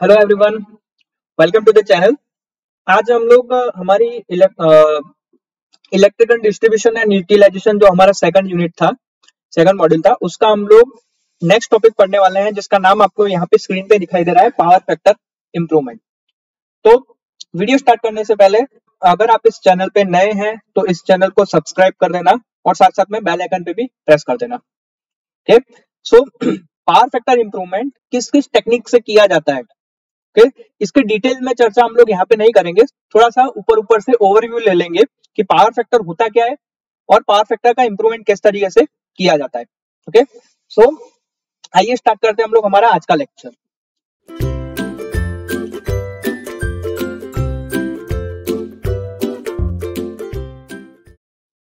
Hello everyone, welcome to the channel. आज हम लोग हमारी इलेक्ट्रिकल डिस्ट्रीब्यूशन एंड यूटिलाइजेशन जो हमारा सेकंड यूनिट था, सेकंड मॉड्यूल था, उसका हम लोग नेक्स्ट टॉपिक पढ़ने वाले हैं, जिसका नाम आपको यहाँ पे स्क्रीन पे दिखाई दे रहा है, पावर फैक्टर इम्प्रूवमेंट। तो वीडियो स्टार्ट करने से पहले अगर आप इस चैनल पे नए हैं तो इस चैनल को सब्सक्राइब कर देना और साथ साथ में बेल आइकन पे भी प्रेस कर देना। ठीक, सो पावर फैक्टर इम्प्रूवमेंट किस किस टेक्निक से किया जाता है, ओके इसके डिटेल में चर्चा हम लोग यहाँ पे नहीं करेंगे। थोड़ा सा ऊपर ऊपर से ओवरव्यू ले लेंगे कि पावर फैक्टर होता क्या है और पावर फैक्टर का इंप्रूवमेंट किस तरीके से किया जाता है। ओके, सो आइए स्टार्ट करते हैं हम लोग हमारा आज का लेक्चर।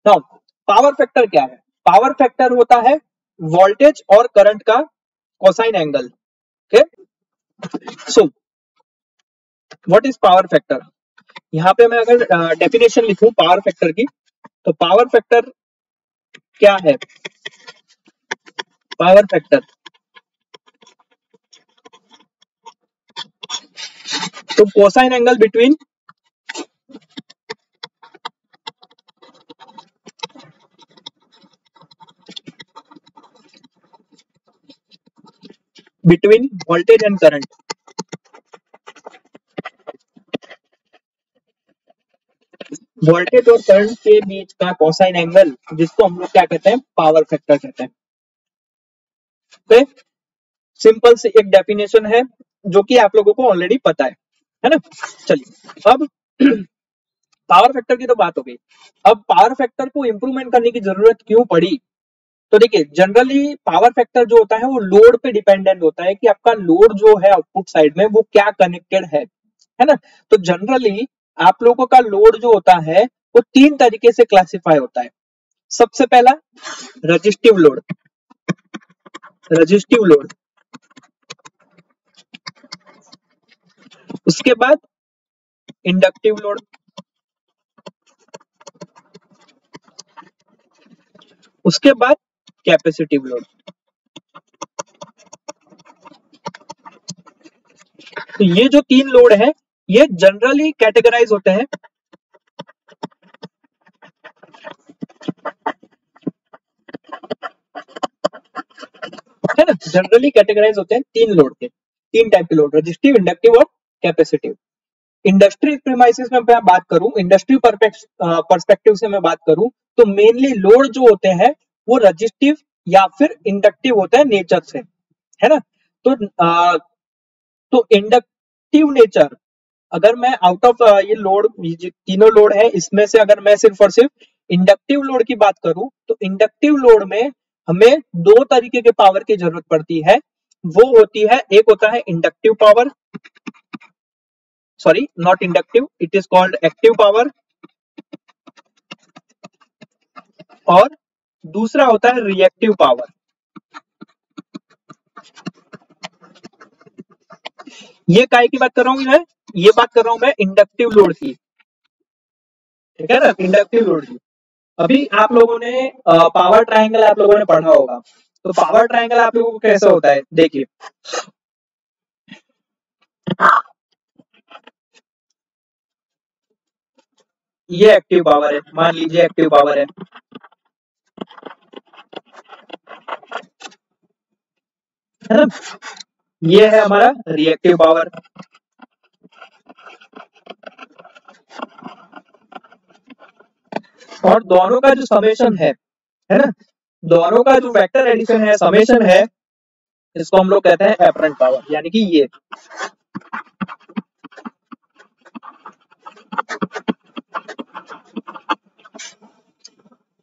नाउ पावर फैक्टर क्या है? पावर फैक्टर होता है वोल्टेज और करंट का cosine angle. Okay, so what is power factor? यहाँ पे मैं अगर डेफिनेशन लिखूं पावर फैक्टर की, तो पावर फैक्टर क्या है? पावर फैक्टर तो cosine angle between voltage and current. Voltage और करंट के बीच का कोसाइन एंगल, जिसको हम लोग क्या कहते हैं? पावर फैक्टर कहते हैं। तो सिंपल सी एक डेफिनेशन है जो कि आप लोगों को ऑलरेडी पता है ना। चलिए अब पावर फैक्टर की तो बात हो गई। अब पावर फैक्टर को इंप्रूवमेंट करने की जरूरत क्यों पड़ी? तो देखिए, जनरली पावर फैक्टर जो होता है वो लोड पे डिपेंडेंट होता है कि आपका लोड जो है आउटपुट साइड में वो क्या कनेक्टेड है ना। तो जनरली आप लोगों का लोड जो होता है वो तीन तरीके से क्लासिफाई होता है। सबसे पहला रजिस्टिव लोड, उसके बाद इंडक्टिव लोड, उसके बाद कैपेसिटिव लोड। तो ये जो तीन लोड है ये जनरली कैटेगराइज होते हैं है ना। जनरली कैटेगराइज होते हैं तीन लोड के, तीन टाइप के लोड, रजिस्टिव, इंडक्टिव और कैपेसिटिव। इंडस्ट्री प्रीमाइसिस में मैं बात करूं, इंडस्ट्री पर्सपेक्टिव से मैं बात करूं, तो मेनली लोड जो होते हैं वो रजिस्टिव या फिर इंडक्टिव होता है नेचर से, है ना। तो इंडक्टिव नेचर, अगर मैं आउट ऑफ ये लोड, तीनों लोड है, इसमें से अगर मैं सिर्फ और सिर्फ इंडक्टिव लोड की बात करूं, तो इंडक्टिव लोड में हमें दो तरीके के पावर की जरूरत पड़ती है। वो होती है, एक होता है inductive power, sorry not inductive, it is called active power, और दूसरा होता है रिएक्टिव पावर। ये काय की बात कर रहा हूं मैं? ये बात कर रहा हूं मैं इंडक्टिव लोड की, ठीक है ना, इंडक्टिव लोड की। अभी आप लोगों ने पावर ट्रायंगल आप लोगों ने पढ़ा होगा, तो पावर ट्रायंगल आप लोगों को कैसे होता है? देखिए, ये एक्टिव पावर है, मान लीजिए एक्टिव पावर है ना। ये है हमारा रिएक्टिव पावर, और दोनों का जो समेशन है ना, दोनों का जो वेक्टर एडिशन है, समेशन है, इसको हम लोग कहते हैं एपरेंट पावर, यानी कि ये।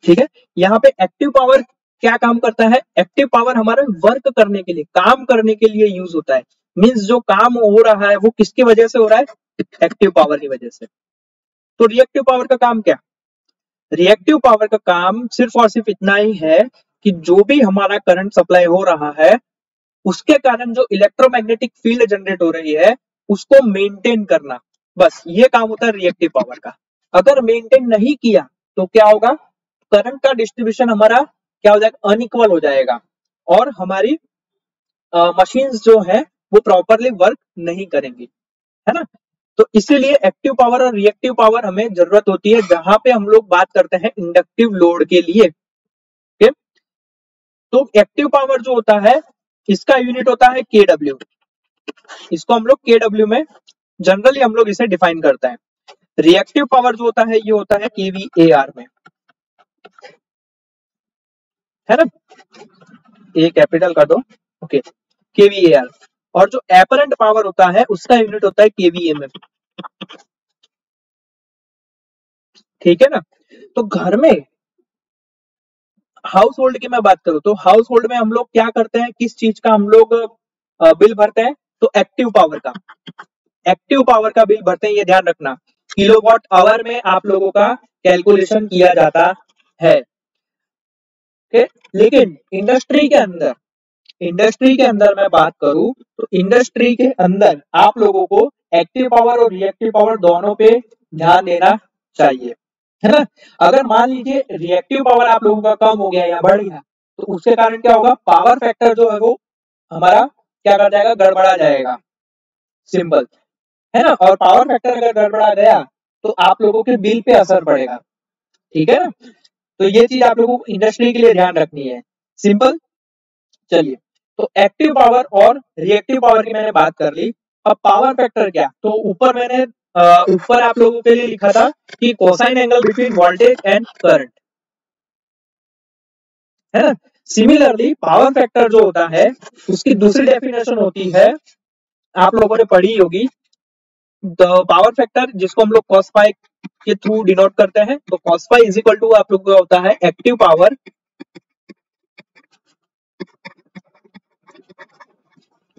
ठीक है, यहाँ पे एक्टिव पावर क्या काम करता है? एक्टिव पावर हमारा वर्क करने के लिए, काम करने के लिए यूज होता है। मींस जो काम हो रहा है वो किसकी वजह से हो रहा है? एक्टिव पावर की वजह से। तो रिएक्टिव पावर का काम क्या? रिएक्टिव पावर का काम सिर्फ और सिर्फ इतना ही है कि जो भी हमारा करंट सप्लाई हो रहा है उसके कारण जो इलेक्ट्रोमैग्नेटिक फील्ड जनरेट हो रही है उसको मेंटेन करना, बस ये काम होता है रिएक्टिव पावर का। अगर मेंटेन नहीं किया तो क्या होगा? करंट का डिस्ट्रीब्यूशन हमारा क्या हो जाएगा? अनइक्वल हो जाएगा, और हमारी मशीन्स जो है वो प्रॉपरली वर्क नहीं करेंगी, है ना। तो इसीलिए एक्टिव पावर और रिएक्टिव पावर हमें जरूरत होती है जहां पे हम लोग बात करते हैं इंडक्टिव लोड के लिए। ओके, तो एक्टिव पावर जो होता है इसका यूनिट होता है केडब्ल्यू। इसको हम लोग केडब्ल्यू में जनरली हम लोग इसे डिफाइन करते हैं। रिएक्टिव पावर जो होता है ये होता है केवीएआर में, है ना। ए कैपिटल कर दो, ओके, केवीएआर। और जो एपरेंट पावर होता है उसका यूनिट होता है केवीए में, ठीक है ना। तो घर में हाउस होल्ड की मैं बात करूं तो हाउस होल्ड में हम लोग क्या करते हैं, किस चीज का हम लोग बिल भरते हैं, तो एक्टिव पावर का, एक्टिव पावर का बिल भरते हैं, ये ध्यान रखना। किलोवाट आवर में आप लोगों का कैलकुलेशन किया जाता है, ओके। लेकिन इंडस्ट्री के अंदर मैं बात करूं तो इंडस्ट्री के अंदर आप लोगों को एक्टिव पावर और रिएक्टिव पावर दोनों पे ध्यान देना चाहिए, है ना। अगर मान लीजिए रिएक्टिव पावर आप लोगों का कम हो गया या बढ़ गया तो उसके कारण क्या होगा, पावर फैक्टर जो है वो हमारा क्या कर जाएगा, गड़बड़ा जाएगा, सिंपल, है ना। और पावर फैक्टर अगर गड़बड़ा गया तो आप लोगों के बिल पे असर पड़ेगा, ठीक है ना। तो ये चीज आप लोगों को इंडस्ट्री के लिए ध्यान रखनी है, सिंपल। चलिए, तो एक्टिव पावर और रिएक्टिव पावर की मैंने बात कर ली। अब पावर फैक्टर क्या, तो ऊपर मैंने ऊपर आप लोगों के लिए लिखा था कि cosine angle between voltage and current, है ना। सिमिलरली पावर फैक्टर जो होता है उसकी दूसरी डेफिनेशन होती है, आप लोगों ने पढ़ी होगी, द पावर फैक्टर जिसको हम लोग कॉस फाई के थ्रू डिनोट करते हैं। तो cos phi is equal to आप लोगों का होता है active power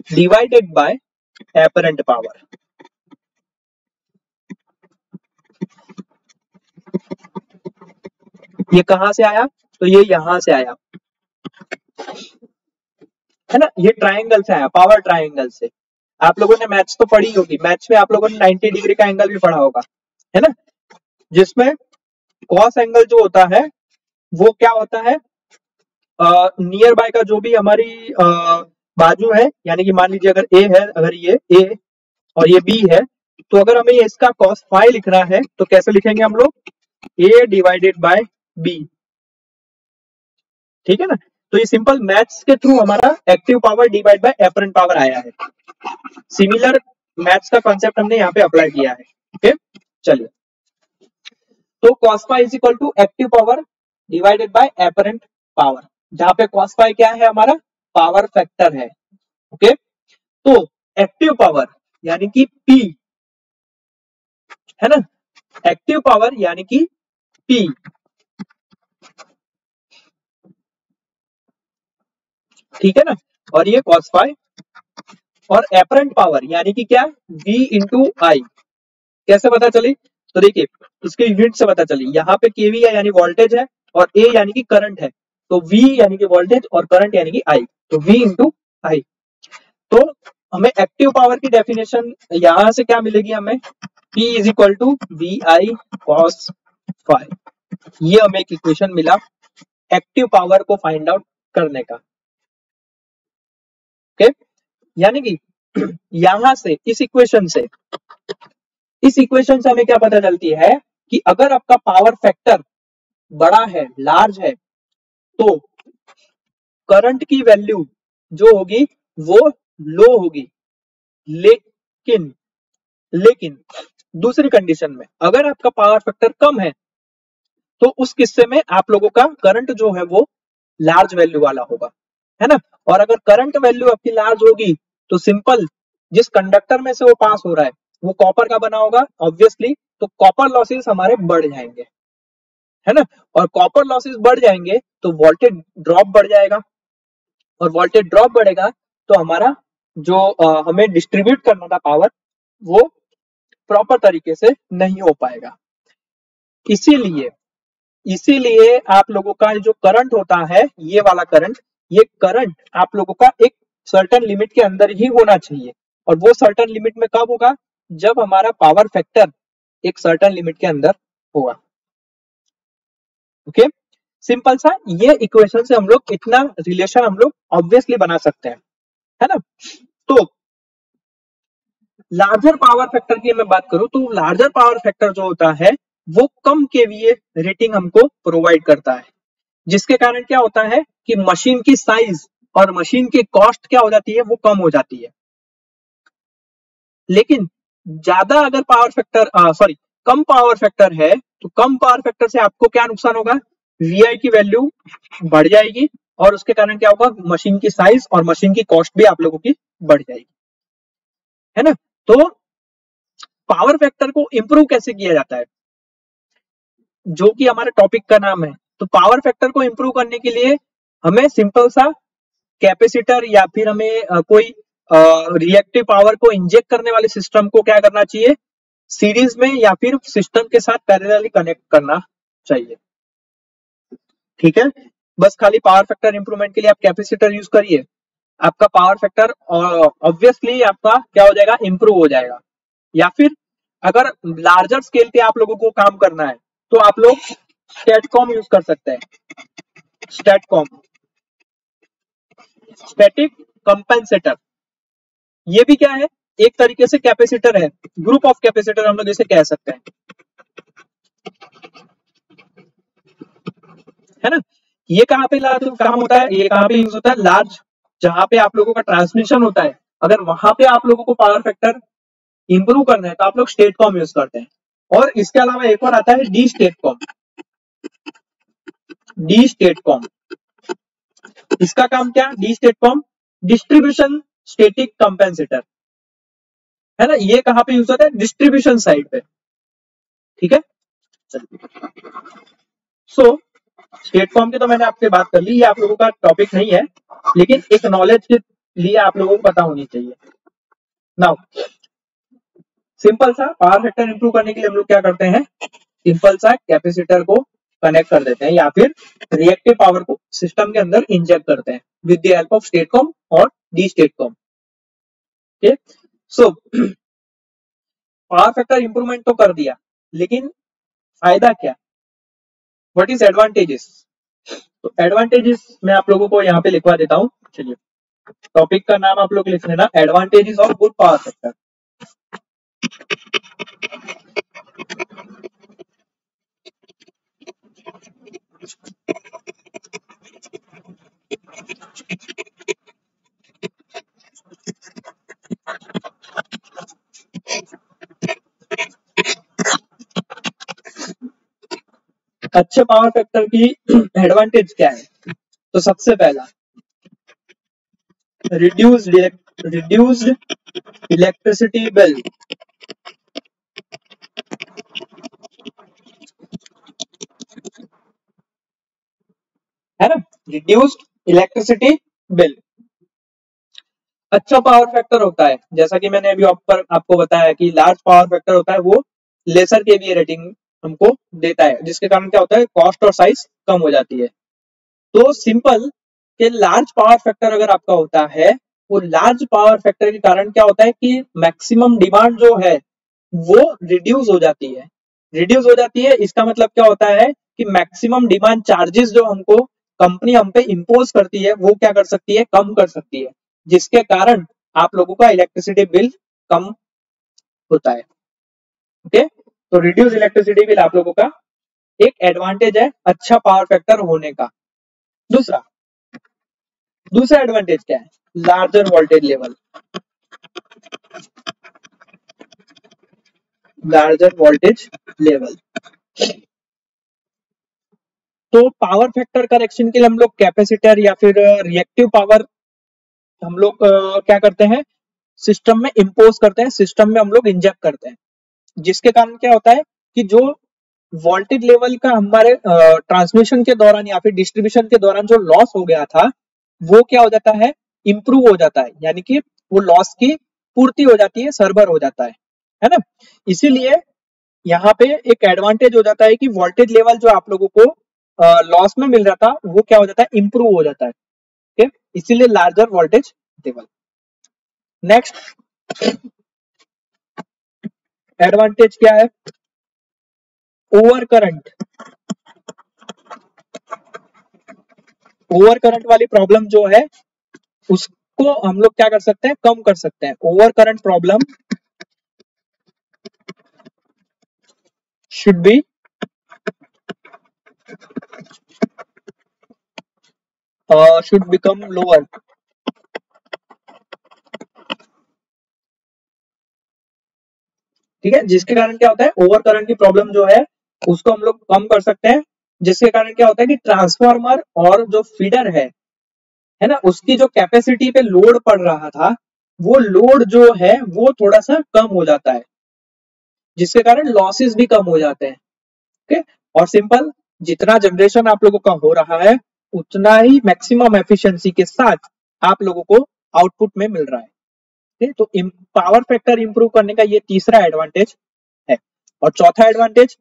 divided by apparent power. ये कहां से आया, तो ये यहां से आया, है ना। ये ट्राइंगल से आया, पावर ट्राइंगल से। आप लोगों ने मैथ्स तो पढ़ी होगी, मैथ्स में आप लोगों ने 90 डिग्री का एंगल भी पढ़ा होगा, है ना, जिसमें कॉस एंगल जो होता है वो क्या होता है, नियर बाय का जो भी हमारी बाजू है, यानी कि मान लीजिए अगर ए है, अगर ये ए और ये बी है, तो अगर हमें ये इसका कॉस फाई लिखना है तो कैसे लिखेंगे हम लोग, ए डिवाइडेड बाय बी, ठीक है ना। तो ये सिंपल मैथ्स के थ्रू हमारा active power divide by apparent power आया है। सिमिलर मैथ्स का कॉन्सेप्ट हमने यहाँ पे अप्लाई किया है, ओके। चलिए, तो cos phi is equal to active power divided by apparent power, जहां पे cos phi क्या है, हमारा पावर फैक्टर है, ओके। तो एक्टिव पावर यानी कि P, है ना, एक्टिव पावर यानी कि P, ठीक है ना। और ये cos phi, और एपरेंट पावर यानी कि क्या, V इंटू आई। कैसे पता चली, तो देखिए इसके यूनिट से पता चली, यहाँ पे केवी है यानी वोल्टेज है, और ए यानी कि करंट है, तो वी यानी कि वोल्टेज और करंट यानी कि आई, तो वी इंटू आई। तो हमें एक्टिव पावर की डेफिनेशन यहां से क्या मिलेगी, हमें P is equal to V I cos phi. ये हमें एक इक्वेशन मिला एक्टिव पावर को फाइंड आउट करने का, ओके। यानी कि यहां से इस इक्वेशन से हमें क्या पता चलती है कि अगर आपका पावर फैक्टर बड़ा है, लार्ज है, तो करंट की वैल्यू जो होगी वो लो होगी। लेकिन लेकिन दूसरी कंडीशन में अगर आपका पावर फैक्टर कम है तो उस किस्से में आप लोगों का करंट जो है वो लार्ज वैल्यू वाला होगा, है ना। और अगर करंट वैल्यू आपकी लार्ज होगी तो सिंपल, जिस कंडक्टर में से वो पास हो रहा है वो कॉपर का बना होगा ऑब्वियसली, तो कॉपर लॉसेस हमारे बढ़ जाएंगे, है ना। और कॉपर लॉसेस बढ़ जाएंगे तो वोल्टेज ड्रॉप बढ़ जाएगा, और वोल्टेज ड्रॉप बढ़ेगा तो हमारा जो हमें डिस्ट्रीब्यूट करना था पावर, वो प्रॉपर तरीके से नहीं हो पाएगा। इसीलिए इसीलिए आप लोगों का जो करंट होता है, ये वाला करंट, ये करंट आप लोगों का एक सर्टेन लिमिट के अंदर ही होना चाहिए। और वो सर्टेन लिमिट में कब होगा, जब हमारा पावर फैक्टर एक सर्टेन लिमिट के अंदर होगा, ओके। सिंपल सा, ये इक्वेशन से हम लोग इतना रिलेशन हम लोग ऑब्वियसली बना सकते हैं, है ना। तो लार्जर पावर फैक्टर की मैं बात करूं तो लार्जर पावर फैक्टर जो होता है वो कम केवीए रेटिंग हमको प्रोवाइड करता है, जिसके कारण क्या होता है कि मशीन की साइज और मशीन की कॉस्ट क्या हो जाती है, वो कम हो जाती है। लेकिन ज्यादा अगर पावर फैक्टर सॉरी कम पावर फैक्टर है तो कम पावर फैक्टर से आपको क्या नुकसान होगा, वीआई की वैल्यू बढ़ जाएगी और उसके कारण क्या होगा, मशीन की साइज और मशीन की कॉस्ट भी आप लोगों की बढ़ जाएगी, है ना। तो पावर फैक्टर को इंप्रूव कैसे किया जाता है, जो कि हमारे टॉपिक का नाम है। तो पावर फैक्टर को इंप्रूव करने के लिए हमें सिंपल सा कैपेसिटर या फिर हमें कोई रिएक्टिव पावर को इंजेक्ट करने वाले सिस्टम को क्या करना चाहिए, सीरीज में या फिर सिस्टम के साथ पैरेलली कनेक्ट करना चाहिए। ठीक है, बस खाली पावर फैक्टर इंप्रूवमेंट के लिए आप कैपेसिटर यूज करिए, आपका पावर फैक्टर ऑब्वियसली आपका क्या हो जाएगा, इंप्रूव हो जाएगा। या फिर अगर लार्जर स्केल पे आप लोगों को काम करना है तो आप लोग स्टैटकॉम यूज कर सकते हैं। स्टैटकॉम, स्टैटिक कंपेंसेटर, ये भी क्या है, एक तरीके से कैपेसिटर है, ग्रुप ऑफ कैपेसिटर हम लोग इसे कह सकते हैं, है ना। ये कहाँ पे काम होता है, ये कहाँ पे यूज होता है, लार्ज जहां पे आप लोगों का ट्रांसमिशन होता है, अगर वहां पे आप लोगों को पावर फैक्टर इंप्रूव करना है तो आप लोग स्टेटकॉम यूज करते हैं। और इसके अलावा एक और आता है डी स्टेटकॉम। डी स्टेटकॉम, इसका काम क्या, D STATCOM distribution static compensator, है ना। ये कहां पे यूज होता है, डिस्ट्रीब्यूशन साइड पे, ठीक है। सो स्टेटकॉम की तो मैंने आपसे बात कर ली, ये आप लोगों का टॉपिक नहीं है, लेकिन एक नॉलेज के लिए आप लोगों को पता होनी चाहिए। नाउ सिंपल सा पावर फैक्टर इंप्रूव करने के लिए हम लोग क्या करते हैं, सिंपल सा कैपेसिटर को कनेक्ट कर देते हैं या फिर रिएक्टिव पावर को सिस्टम के अंदर इंजेक्ट करते हैं with the help of STATCOM और D STATCOM. Okay, so power factor improvement तो कर दिया, लेकिन फायदा क्या, व्हाट इज एडवांटेजेस। तो एडवांटेजेस मैं आप लोगों को यहाँ पे लिखवा देता हूँ। चलिए, टॉपिक का नाम आप लोग लिख लेना, advantages of good power factor. अच्छे पावर फैक्टर की एडवांटेज क्या है, तो सबसे पहला रिड्यूस्ड इलेक्ट्रिसिटी बिल, है ना, रिड्यूस्ड इलेक्ट्रिसिटी बिल। अच्छा पावर फैक्टर होता है, जैसा कि मैंने अभी आपको बताया कि लार्ज पावर फैक्टर होता है वो लेसर केवीए रेटिंग हमको देता है, जिसके कारण क्या होता है, कॉस्ट और साइज कम हो जाती है। तो सिंपल कि लार्ज पावर फैक्टर अगर आपका होता है, वो लार्ज पावर फैक्टर के कारण क्या होता है कि मैक्सिमम डिमांड जो है वो रिड्यूस हो जाती है। रिड्यूस हो जाती है, इसका मतलब क्या होता है कि मैक्सिमम डिमांड चार्जेस जो हमको कंपनी हम पे इम्पोज करती है वो क्या कर सकती है, कम कर सकती है, जिसके कारण आप लोगों का इलेक्ट्रिसिटी बिल कम होता है। ओके, तो रिड्यूस इलेक्ट्रिसिटी बिल आप लोगों का एक एडवांटेज है अच्छा पावर फैक्टर होने का। दूसरा एडवांटेज क्या है, larger voltage level. Larger voltage level, तो पावर फैक्टर करेक्शन के लिए हम लोग कैपेसिटर या फिर रिएक्टिव पावर हम लोग क्या करते हैं, सिस्टम में इंपोज करते हैं, सिस्टम में हम लोग इंजेक्ट करते हैं, जिसके कारण क्या होता है कि जो वोल्टेज लेवल का हमारे ट्रांसमिशन के दौरान या फिर डिस्ट्रीब्यूशन के दौरान जो लॉस हो गया था वो क्या हो जाता है, इंप्रूव हो जाता है, यानी कि वो लॉस की पूर्ति हो जाती है, सरबर हो जाता है ना। इसीलिए यहाँ पे एक एडवांटेज हो जाता है कि वोल्टेज लेवल जो आप लोगों को लॉस में मिल रहा था वो क्या हो जाता है, इंप्रूव हो जाता है। ठीक है, इसीलिए larger voltage level. Next advantage क्या है, ओवर करंट। ओवर करंट वाली प्रॉब्लम जो है उसको हम लोग क्या कर सकते हैं, कम कर सकते हैं। Over current problem should become lower. ठीक है, जिसके कारण क्या होता है, ओवर करंट की प्रॉब्लम जो है उसको हम लोग कम कर सकते हैं, जिसके कारण क्या होता है कि ट्रांसफार्मर और जो फीडर है ना, उसकी जो कैपेसिटी पे लोड पड़ रहा था, वो लोड जो है वो थोड़ा सा कम हो जाता है, जिसके कारण लॉसेस भी कम हो जाते हैं। ओके, और सिंपल, जितना जनरेशन आप लोगों का हो रहा है उतना ही मैक्सिमम एफिशिएंसी के साथ आप लोगों को आउटपुट में मिल रहा है। तो पावर फैक्टर इंप्रूव करने का ये तीसरा एडवांटेज है। और चौथा एडवांटेज,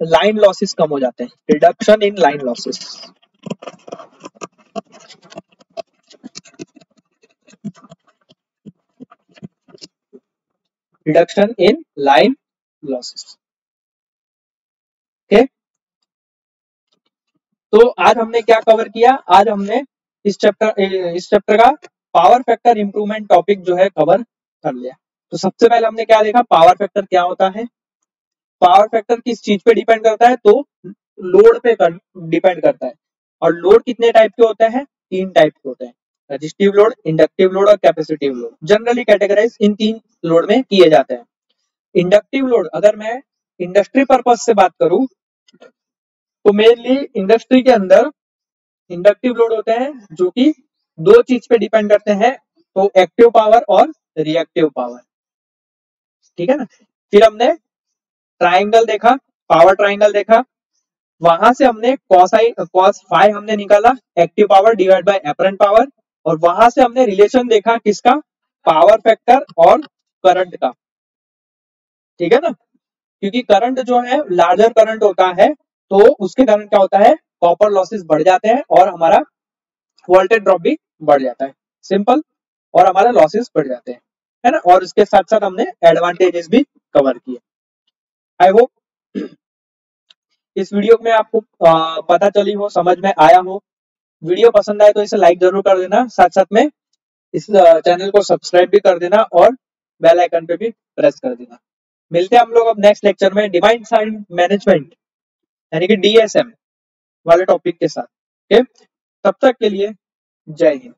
लाइन लॉसेस कम हो जाते हैं, reduction in line losses. Reduction in line losses. Okay, तो आज हमने क्या कवर किया, आज हमने इस चैप्टर का पावर फैक्टर इंप्रूवमेंट टॉपिक जो है कवर कर लिया। तो सबसे पहले हमने क्या देखा, पावर फैक्टर क्या होता है। पावर फैक्टर किस चीज पे डिपेंड करता है, तो लोड पे डिपेंड करता है। और लोड कितने टाइप के होते हैं, 3 टाइप के होते हैं, रेजिस्टिव लोड, इंडक्टिव लोड और कैपेसिटिव लोड। जनरली कैटेगराइज इन 3 लोड में किए जाते हैं। इंडक्टिव लोड, अगर मैं इंडस्ट्री पर्पज से बात करूं तो मेनली इंडस्ट्री के अंदर इंडक्टिव लोड होते हैं जो कि 2 चीज पे डिपेंड करते हैं, तो एक्टिव पावर और रिएक्टिव पावर। ठीक है ना। फिर हमने ट्राइंगल देखा, पावर ट्राइंगल देखा, वहां से हमने कॉस फाई हमने निकाला, active power divide by apparent power, और वहां से हमने रिलेशन देखा किसका, पावर फैक्टर और करंट का। ठीक है ना, क्योंकि करंट जो है लार्जर करंट होता है तो उसके कारण क्या होता है, कॉपर लॉसेस बढ़ जाते हैं और हमारा वोल्टेज ड्रॉप भी बढ़ जाता है, सिंपल, और हमारा लॉसेस बढ़ जाते हैं, है ना। और इसके साथ साथ हमने एडवांटेजेस भी कवर किए। आई होप इस वीडियो में आपको पता चली हो, समझ में आया हो। वीडियो पसंद आए तो इसे लाइक जरूर कर देना, साथ साथ में इस चैनल को सब्सक्राइब भी कर देना और बेल आइकन पे भी प्रेस कर देना। मिलते हैं हम लोग अब नेक्स्ट लेक्चर में डिवाइन साइन मैनेजमेंट यानी कि DSM वाले टॉपिक के साथ। ओके, तब तक के लिए जय हिंद।